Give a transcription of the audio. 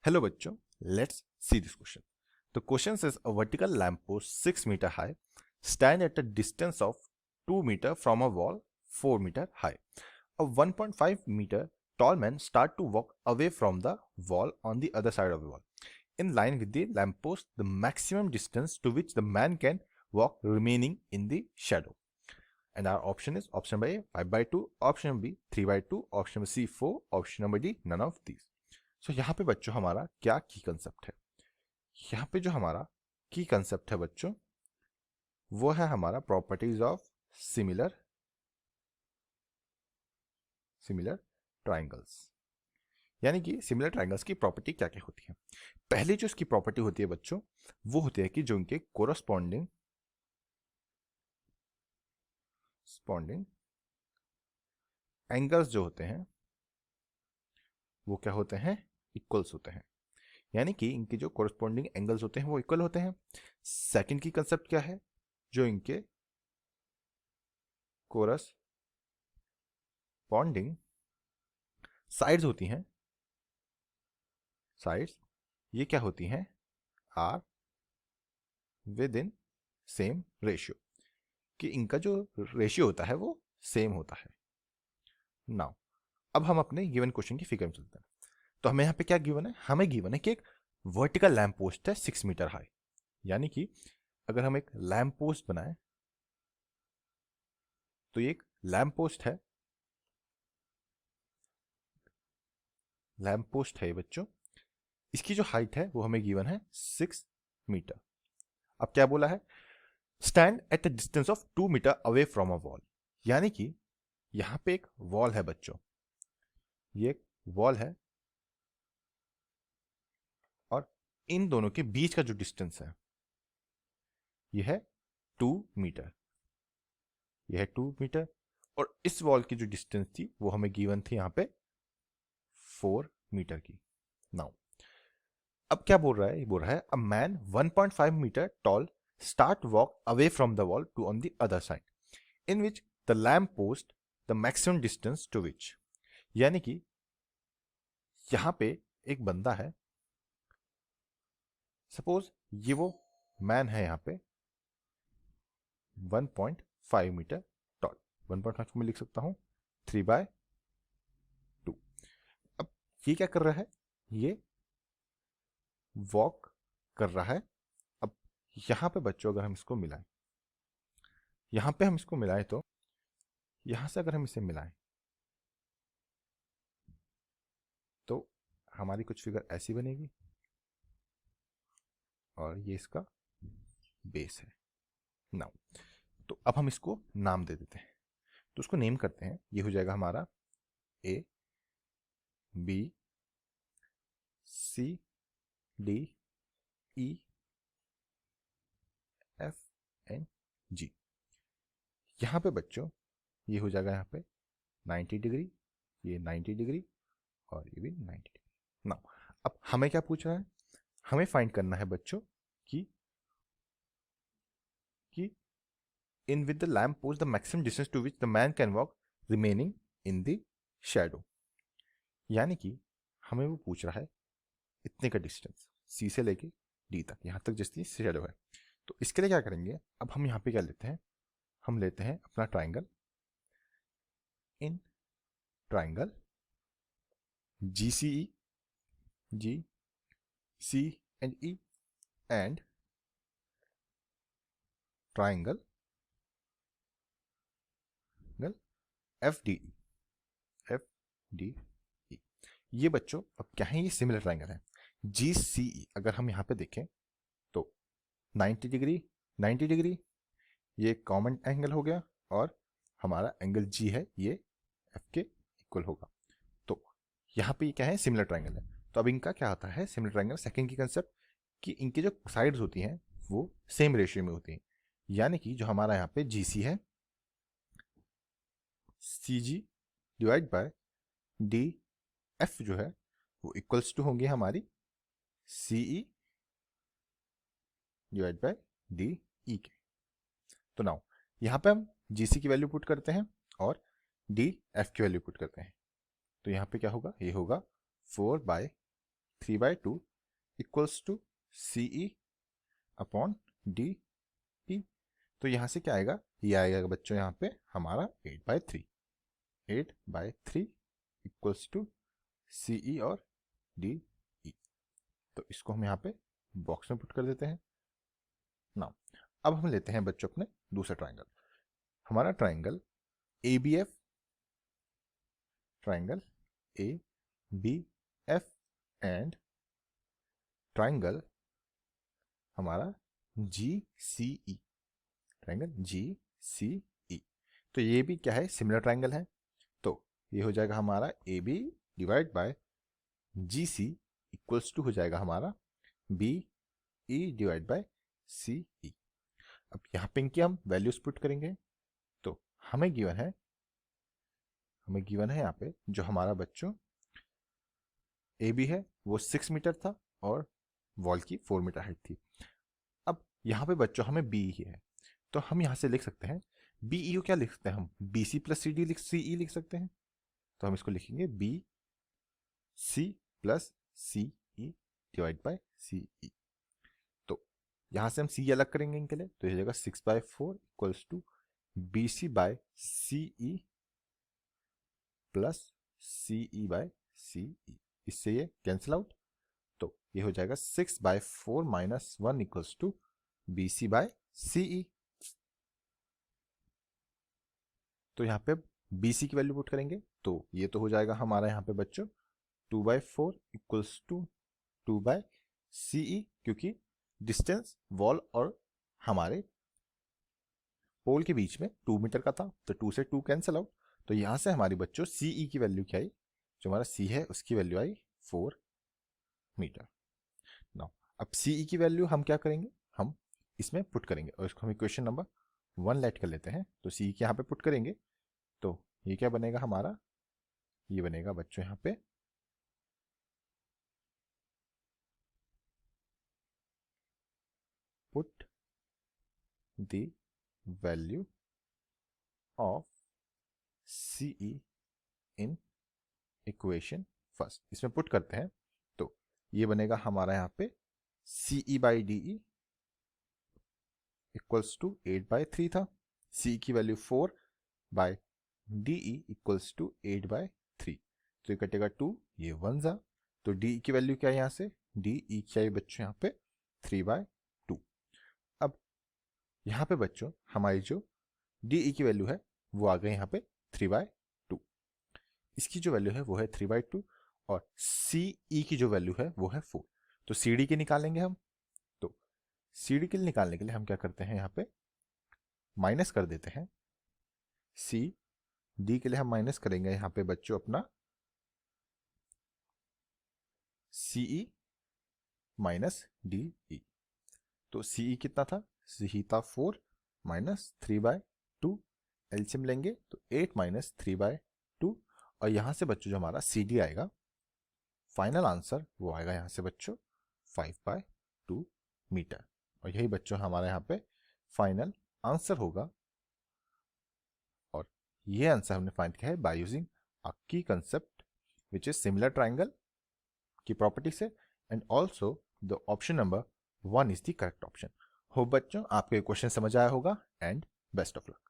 Hello बच्चों, let's see this question. The question says a vertical lamppost 6 meter high stand at a distance of 2 meter from a wall 4 meter high. A 1.5 meter tall man start to walk away from the wall on the other side of the wall. In line with the lamppost, the maximum distance to which the man can walk remaining in the shadow. And our option is option number A 5 by 2, option number B 3 by 2, option number C 4, option number D none of these. सो यहाँ पे बच्चों हमारा क्या की concept है? यहाँ पे जो हमारा की कंसेप्ट है बच्चों वो है हमारा प्रॉपर्टीज ऑफ सिमिलर ट्राइंगल्स। यानी कि सिमिलर ट्राइंगल्स की प्रॉपर्टी क्या क्या होती है? पहली जो इसकी प्रॉपर्टी होती है बच्चों वो होती है कि जो इनके कोरस्पॉन्डिंग एंगल्स जो होते हैं वो क्या होते हैं? इक्वल्स होते हैं। यानी कि इनके जो कोरस्पॉन्डिंग एंगल्स होते हैं वो इक्वल होते हैं। सेकंड की कंसेप्ट क्या है? जो इनके कोरस्पॉन्डिंग साइड्स होती हैं, साइड्स ये क्या होती हैं? Are within same ratio, कि इनका जो रेशियो होता है वो सेम होता है। नाउ अब हम अपने गिवन क्वेश्चन की फिगर में चलते हैं। तो हमें यहाँ पे क्या गिवन है? हमें गिवन है कि एक वर्टिकल लैंप पोस्ट है 6 मीटर हाई। यानी कि अगर हम एक लैंप पोस्ट बनाए तो ये एक लैंप पोस्ट है, बच्चों। इसकी जो हाइट है वो हमें गिवन है 6 मीटर। अब क्या बोला है? Stand at a distance of 2 metre away from a wall. यानी कि यहां पे एक वॉल है बच्चों, ये एक वॉल है और इन दोनों के बीच का जो डिस्टेंस है यह है 2 मीटर। यह है 2 मीटर और इस वॉल की जो डिस्टेंस थी वो हमें गिवन थी यहां पे 4 मीटर की। नाउ अब क्या बोल रहा है? ये बोल रहा है a man 1.5 metre tall start walk away from the wall to on the other side in which the lamp post the maximum distance to which. यानी कि यहां पे एक बंदा है, सपोज ये वो मैन है यहां पे 1.5 मीटर टॉल। 1.5 को मैं लिख सकता हूं 3/2। अब ये क्या कर रहा है? ये वॉक कर रहा है। अब यहां पे बच्चों अगर हम इसको मिलाएं, यहां पे हम इसको मिलाएं तो यहां से अगर हम इसे मिलाएं तो हमारी कुछ फिगर ऐसी बनेगी और ये इसका बेस है। नाउ तो अब हम इसको नाम दे देते हैं। तो उसको नेम करते हैं। ये हो जाएगा हमारा A B C D E F N G. यहां पे बच्चों ये हो जाएगा यहाँ पे 90 डिग्री, ये 90 डिग्री और ये भी 90 डिग्री। नाउ अब हमें क्या पूछ रहा है? हमें फाइंड करना है बच्चों कि in with the lamp post the maximum distance to which the man can walk remaining in the shadow। यानी कि हमें वो पूछ रहा है इतने का डिस्टेंस सी से लेके डी तक, यहां तक जितनी शेडो है। तो इसके लिए क्या करेंगे? अब हम यहां पे क्या लेते हैं? हम लेते हैं अपना triangle. In triangle GCE G C and E and triangle FDE। ये बच्चों अब क्या है? ये सिमिलर ट्राइंगल है। GCE अगर हम यहां पे देखें तो 90 डिग्री 90 डिग्री ये कॉमन एंगल हो गया और हमारा एंगल G है ये F के इक्वल होगा। तो यहाँ पे क्या है? सिमिलर ट्राइंगल है। तो अब इनका क्या आता है? सिमिलर ट्राइंगल सेकंड की कंसेप्ट कि इनकी जो साइड्स होती हैं वो सेम रेशियो में होती हैं। यानी कि जो हमारा यहाँ पे GC है CG डिवाइड बाय DF जो है वो इक्वल्स टू होंगी हमारी CE डिवाइड बाय DE के। तो नाउ यहाँ पे हम GC की वैल्यू पुट करते हैं और DF की वैल्यू पुट करते हैं। तो यहाँ पे क्या होगा? ये होगा 4/2 3/2 equals to C E upon D T. तो यहाँ से क्या आएगा, ये आएगा बच्चों यहाँ पे हमारा 8/3, 8/3 इक्वल्स टू सी ई और डी ई। तो इसको हम यहाँ पे बॉक्स में पुट कर देते हैं ना। अब हम लेते हैं बच्चों अपने दूसरा ट्राइंगल, हमारा triangle A B F, triangle A B F and triangle हमारा जी सी ई, ट्राइंगल जी सी ई। तो ये भी क्या है, सिमिलर ट्राइंगल है। तो ये हो जाएगा हमारा A B divide by G C equals to हो जाएगा हमारा B E divide by C E. अब यहाँ पे इनकी हम वैल्यूज पुट करेंगे। तो हमें गिवन है यहाँ पे जो हमारा बच्चों ए बी है वो 6 मीटर था और वॉल की 4 मीटर हाइट थी। अब यहाँ पे बच्चों हमें बी ही है, तो हम यहाँ से लिख सकते हैं बी ई को क्या लिख सकते हैं हम, B C plus C D C E लिख सकते हैं। तो हम इसको लिखेंगे B C plus C E divide by C E. तो यहाँ से हम सी अलग करेंगे इनके लिए, तो ये जाएगा 6/4 equals to B C by C E plus C E by C E. इससे ये कैंसिल आउट, तो ये हो जाएगा 6/4 minus 1 equals to B C by C E. तो यहाँ पे बी सी की वैल्यू पुट करेंगे, तो ये तो हो जाएगा हमारा यहाँ पे बच्चों 2/4 इक्वल्स टू 2/CE, क्योंकि डिस्टेंस वॉल और हमारे पोल के बीच में 2 मीटर का था, तो 2 से 2 कैंसिल आउट। तो यहाँ से हमारी बच्चों CE की वैल्यू क्या आई, जो हमारा C है उसकी वैल्यू आई 4 मीटर। नाउ अब CE की वैल्यू हम क्या करेंगे, हम इसमें पुट करेंगे और इसको हम इक्वेशन नंबर 1 लेट कर लेते हैं। तो CE के यहाँ पे पुट करेंगे, तो ये क्या बनेगा हमारा, ये बनेगा बच्चों यहाँ पे put the value of CE in equation first। इसमें पुट करते हैं, तो ये बनेगा हमारा यहाँ पे CE by DE equals to 8/3 था, CE की value 4 by DE equals to 8/3। तो ये कटेगा 2, ये 1 जा, तो DE की वैल्यू क्या है यहाँ से, DE क्या है बच्चों यहाँ पे 3/2। अब यहाँ पे बच्चों हमारी जो DE की वैल्यू है वो आ गई यहाँ पे 3/2, इसकी जो वैल्यू है वो है 3/2 और CE की जो वैल्यू है वो है 4। तो CD की निकालेंगे हम, तो CD के लिए निकालने के लिए हम क्या करते हैं, यहाँ पे माइनस कर देते हैं। CD के लिए हम माइनस करेंगे यहाँ पे बच्चों अपना CE माइनस DE। तो CE कितना था, CE था 4 माइनस 3/2, एलसीएम लेंगे तो 8 माइनस 3/2, और यहाँ से बच्चों जो हमारा CD आएगा फाइनल आंसर वो आएगा यहाँ से बच्चों 5/2 मीटर। और यही बच्चों हमारे यहाँ पे फाइनल आंसर होगा। और ये आंसर हमने फाइंड किया है बाय यूजिंग अ की concept which is similar triangle की प्रॉपर्टी से, and also the option number 1 is the correct option. Hope बच्चों आपको ये क्वेश्चन समझ आया होगा, एंड बेस्ट ऑफ लक।